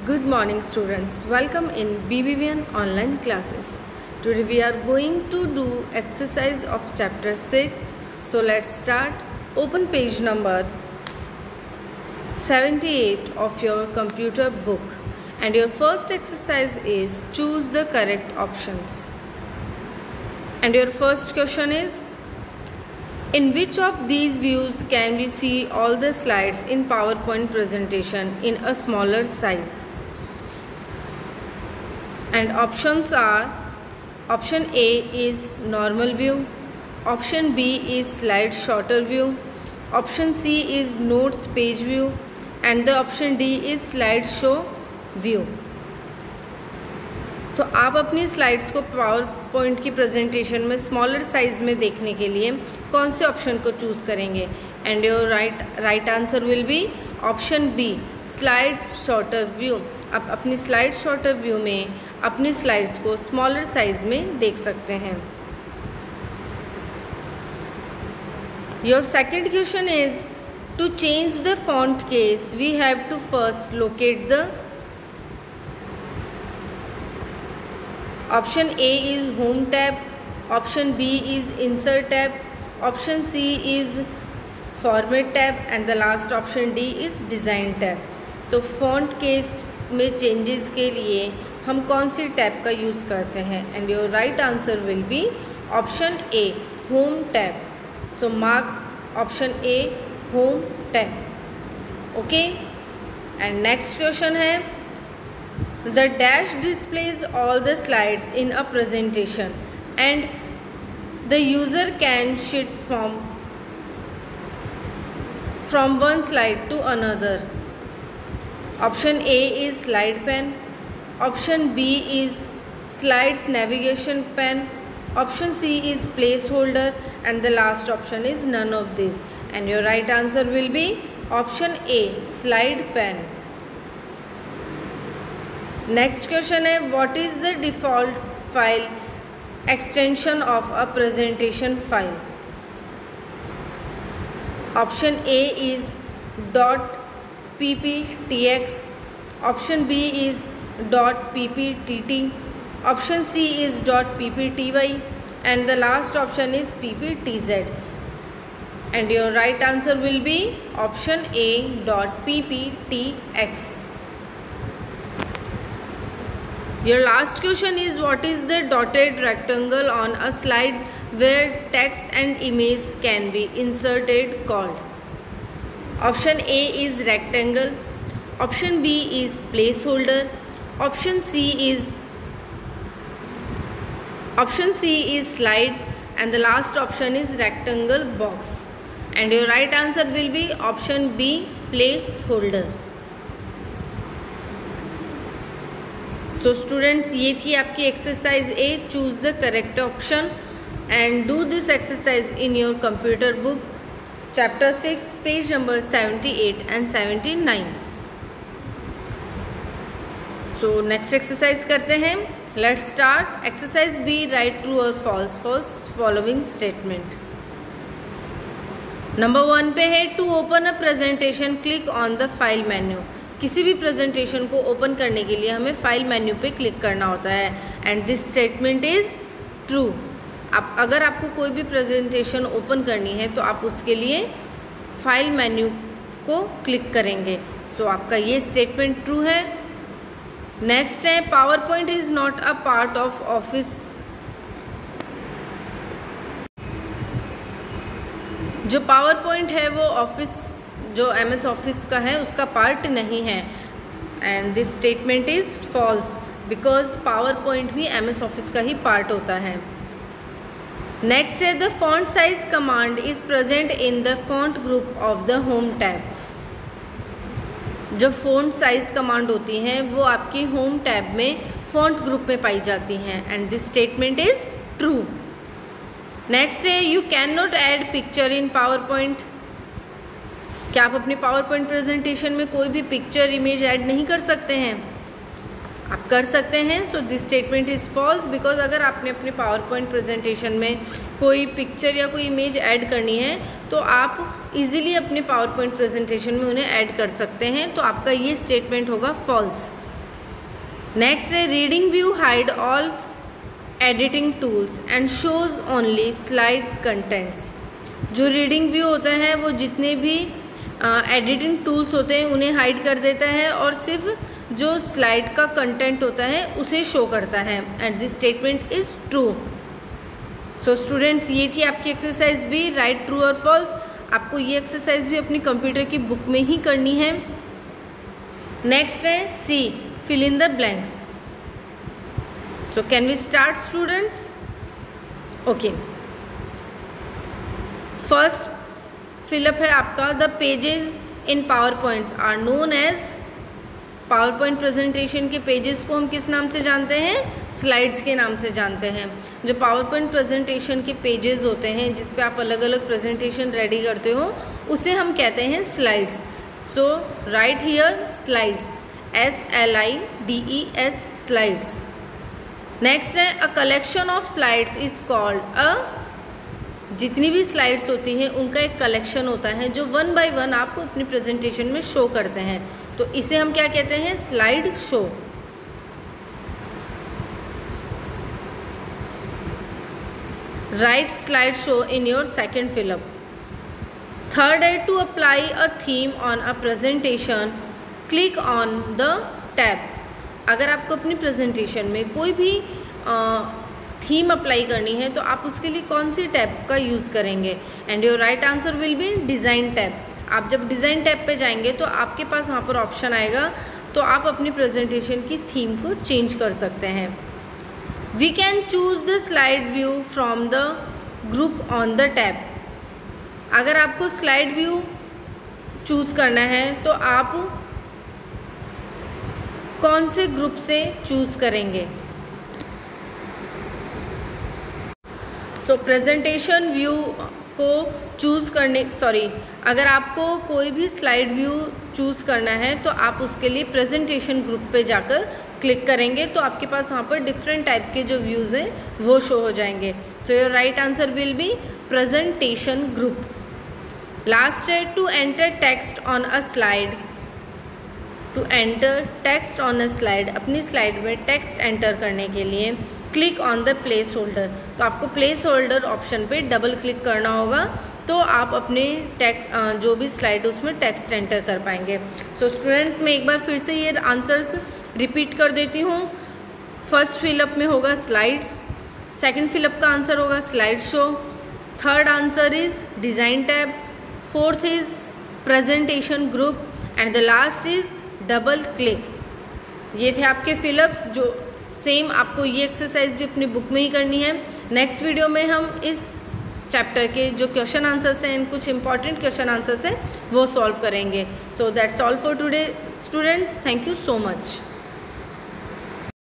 Good morning students, welcome in BBVN online classes. Today we are going to do exercise of chapter 6. So let's start. Open page number 78 of your computer book and your first exercise is choose the correct options. And your first question is, in which of these views can we see all the slides in PowerPoint presentation in a smaller size? And options are, option A is normal view, option B is slide shorter view, option C is notes page view and the option D is slide show view. तो आप अपनी slides को power point की presentation में smaller size में देखने के लिए कौन से ऑप्शन को चूज़ करेंगे? And your right answer will be option B, slide sorter view. आप अपनी स्लाइड शॉर्टर व्यू में अपनी स्लाइड्स को स्मॉलर साइज में देख सकते हैं. Your second question is, to change the font case we have to first locate the. Option A is Home tab, option B is Insert tab, option C is Format tab and the last option D is Design tab. तो font case में changes के लिए हम कौन सी tab का use करते हैं? And your right answer will be option A, home tab. So mark option A, home tab. Okay. And next question है, the dash displays all the slides in a presentation and the user can shift from one slide to another. Option A is slide pane, option B is slides navigation pane, option C is placeholder and the last option is none of these. And your right answer will be option A, slide pane. Next question है, what is the default file extension of a presentation file? Option A is .pptx, option B is .pptt, option C is .ppty and the last option is pptz. And your right answer will be option A, .pptx. Your last question is, what is the dotted rectangle on a slide where text and image can be inserted called? Option A is rectangle, option B is placeholder, option C is slide and the last option is rectangle box. And your right answer will be option B, placeholder. So students, ये थी आपकी exercise A, choose the correct option and do this exercise in your computer book chapter 6 page number 78 and 79. So next exercise करते हैं. Let's start. Exercise B, write true और false following statement. Number 1 पे है, to open a presentation click on the file menu. किसी भी presentation को open करने के लिए हमें फाइल मेन्यू पे क्लिक करना होता है and this statement is true. अगर आपको कोई भी प्रेजेंटेशन ओपन करनी है तो आप उसके लिए फाइल मेन्यू को क्लिक करेंगे. सो आपका ये स्टेटमेंट ट्रू है. नेक्स्ट है, power point is not a part of office. जो पावर पॉइंट है वो ऑफिस, जो MS ऑफिस का है उसका पार्ट नहीं है. And this statement is false because PowerPoint भी MS ऑफिस का ही पार्ट होता है. नेक्स्ट है, the font size command is present in the font group of the home tab. जो फॉन्ट साइज कमांड होती हैं वो आपकी होम टैब में फॉन्ट ग्रुप में पाई जाती हैं and this statement is true. Next है, you can not add picture in PowerPoint. क्या आप अपनी पावर पॉइंट प्रेजेंटेशन में कोई भी पिक्चर इमेज ऐड नहीं कर सकते हैं? आप कर सकते हैं. So this statement is false because अगर आपने अपने पावर पॉइंट प्रेजेंटेशन में कोई पिक्चर या कोई इमेज ऐड करनी है तो आप इजीली अपने पावर पॉइंट प्रेजेंटेशन में उन्हें ऐड कर सकते हैं. तो आपका ये स्टेटमेंट होगा फॉल्स. नेक्स्ट है reading view hide all editing tools and shows only slide contents. जो रीडिंग व्यू होता है वो जितने भी एडिटिंग टूल्स होते हैं उन्हें हाइड कर देता है और सिर्फ जो स्लाइड का कंटेंट होता है उसे शो करता है and this statement is true. So students, ये थी आपकी एक्सरसाइज भी, राइट ट्रू और फॉल्स। आपको ये एक्सरसाइज भी अपनी कंप्यूटर की बुक में ही करनी है। नेक्स्ट है C, fill in the blanks. So can we start students? Okay, first fill up है आपका, the pages in PowerPoints are known as. PowerPoint presentation के पेजेस को हम किस नाम से जानते हैं? स्लाइड्स के नाम से जानते हैं। जो पावर पॉइंट प्रेजेंटेशन के पेजेस होते हैं जिस पे आप अलग अलग प्रेजेंटेशन रेडी करते हो उसे हम कहते हैं slides. So right here slides, SLIDES, slides. Next है a collection of slides is called a. जितनी भी स्लाइड्स होती हैं उनका एक कलेक्शन होता है जो वन बाय वन आप अपनी प्रेजेंटेशन में शो करते हैं, तो इसे हम क्या कहते हैं? Slide show. Right slide show in your second fill up. Third है to apply a theme on a presentation click on the tab. अगर आपको अपनी प्रेजेंटेशन में कोई भी थीम अप्लाई करनी है तो आप उसके लिए कौन सी टैब का यूज़ करेंगे? And your right answer will B design tab. आप जब डिज़ाइन टैब पे जाएंगे तो आपके पास वहाँ पर ऑप्शन आएगा, तो आप अपनी प्रेजेंटेशन की थीम को चेंज कर सकते हैं। We can choose the slide view from the group on the tab. अगर आपको स्लाइड व्यू चूज़ करना है तो आप कौन से ग्रुप से चूज़ करेंगे? सो प्रेजेंटेशन व्यू को चूज़ करने अगर आपको कोई भी स्लाइड व्यू चूज़ करना है तो आप उसके लिए प्रेजेंटेशन ग्रुप पे जाकर क्लिक करेंगे, तो आपके पास वहाँ पर डिफरेंट टाइप के जो व्यूज़ हैं वो शो हो जाएंगे। So your right answer will be presentation group. Last है to enter text on a slide. To enter text on a slide, अपनी स्लाइड में टेक्स्ट एंटर करने के लिए click on the placeholder. तो आपको प्लेस होल्डर ऑप्शन पे double click करना होगा, तो आप अपने टेक्स्ट जो भी स्लाइड है उसमें टेक्स्ट एंटर कर पाएंगे। सो स्टूडेंट्स, मैं एक बार फिर से ये आंसर्स रिपीट कर देती हूँ। फर्स्ट फिलअप में होगा स्लाइड्स, सेकंड फिलअप का आंसर होगा slide show, third answer is design tab, fourth is presentation group and the last is double click. ये थे आपके फिलअप्स। जो सेम आपको ये एक्सरसाइज भी अपनी बुक में ही करनी है। नेक्स्ट वीडियो में हम इस चैप्टर के जो क्वेश्चन आंसर्स हैं, कुछ इंपॉर्टेंट क्वेश्चन आंसर्स हैं, वो सॉल्व करेंगे। So that's all for today students, thank you so much.